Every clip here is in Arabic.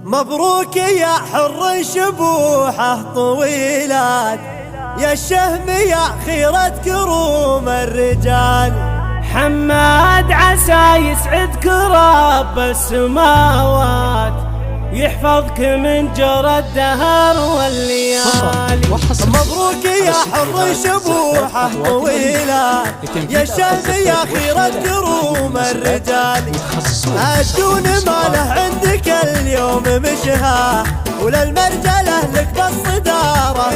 مبروك يا حر شبوحه طويلات، يا الشهم يا خيرة كروم الرجال. حماد عسى يسعدك رب السماوات، يحفظك من جرى الدهر والليالي. مبروك يا حر شبوحه طويلات، يا الشهم يا خيرة كروم الرجال. الدون ماله عندك اليوم مشها، وللمرجله لك بالصدارة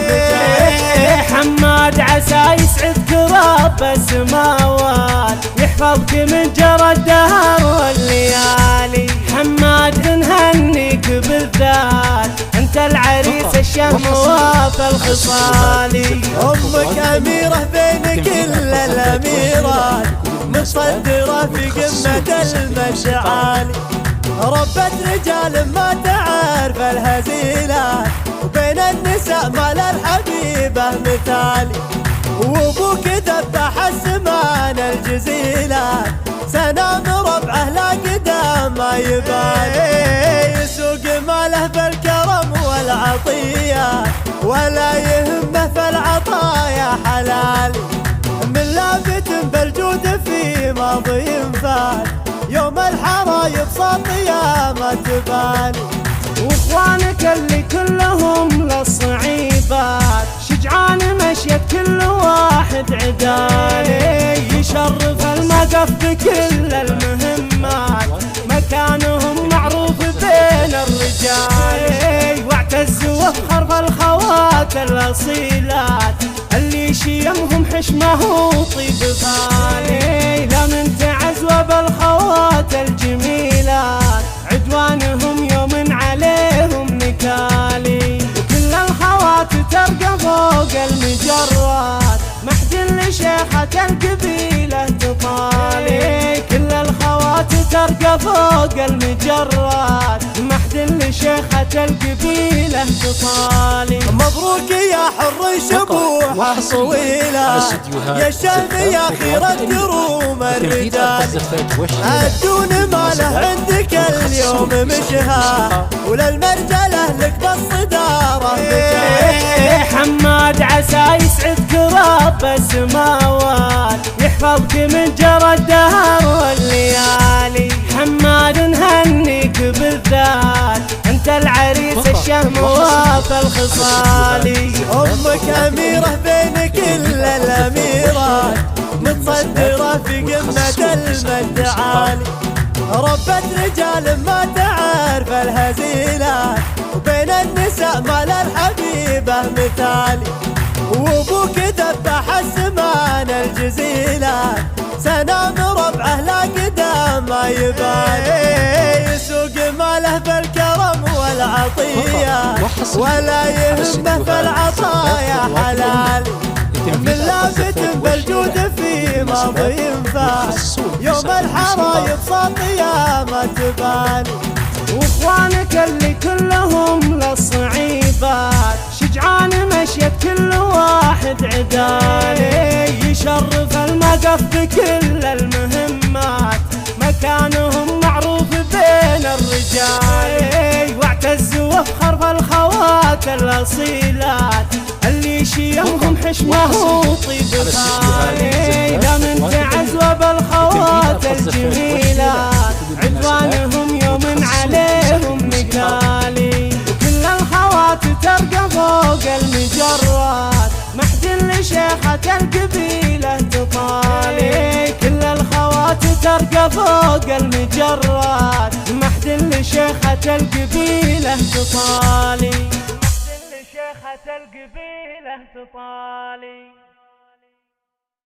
حماد عسى يسعدك رب السماوات، يحفظك من جرى الدهر والليالي. حماد نهنيك بالذات، انت العريس الشهم وفي الخصالي. امك اميره بين كل الاميرات، متصدره في قمه المشعالي. ربت رجال ما تعرف الهزيلات، وبين النساء ما للحبيبه مثالي. وابوك ذبح السمان الجزيلات، سنام ربعه لا قدام ما يبالي. يسوق ماله بالكرم والعطيات، ولا يهمه في العطايا حلال. من لافت بالجود في ماضي فات، يوم الحرايب ساطية ما تبالي. واخوانك اللي كلهم للصعيبات، شجعان مشيت كل واحد عدالي. يشرف المقف بكل المهمات، مكانهم معروف بين الرجال. واعتز وافخر بالخوات الاصيلات، اللي شيمهم حشمه وطيب غالي. لمن تعز وبالخوات الجميلات، عدوانهم يوم عليهم نكالي. وكل الخوات ترقى فوق المجرات، محد لشيخة القبيلة تطالي. كل الخوات ترقى فوق المجرات، محد لشيخة القبيلة تطالي. مبروك يا حر شبوحه طويلات، يا الشهم يا خيرة كروم الرجال. الدون ماله عندك اليوم مشها، وللمرجله لك بالصدارة حماد عسى يسعدك رب السماوات، يحفظك من جرى الدهر والليالي. حماد نهنيك بالذات، انت العريس الشهم وفي الخصالي. امك اميره بين كل الاميرات، متصدره في قمه المجد عالي. ربت رجال ما تعرف الهزيلات، وبين النساء ما للحبيبه مثالي. وابوك ذبح السمان الجزيلات، سنام ربعه لا قدام ما يبالي. يسوق ماله بالكرم والعطيات، ولا يهمه في العطايا حلال. من لافت بالجود في ماضي فات، يوم الحرايب ساطية ما تبالي. واخوانك اللي كلهم للصعيبات، شجعان مشيت كل واحد عدالي. يشرف المقف بكل المهمات، مكانهم معروف بين الرجال. واعتز وافخر بالخوات الاصيلات، اللي شيمهم حشمه وطيب غالي. لمن تعز وبالخوات الجميلات، عدوانهم يوم عليهم نقالي. وكل الخوات ترقى فوق المجرات، محد لشيخة القبيلة تطالي. كل الخوات ترقى فوق المجرات، محد لشيخة القبيلة تطالي. محد لشيخة القبيلة تطالي.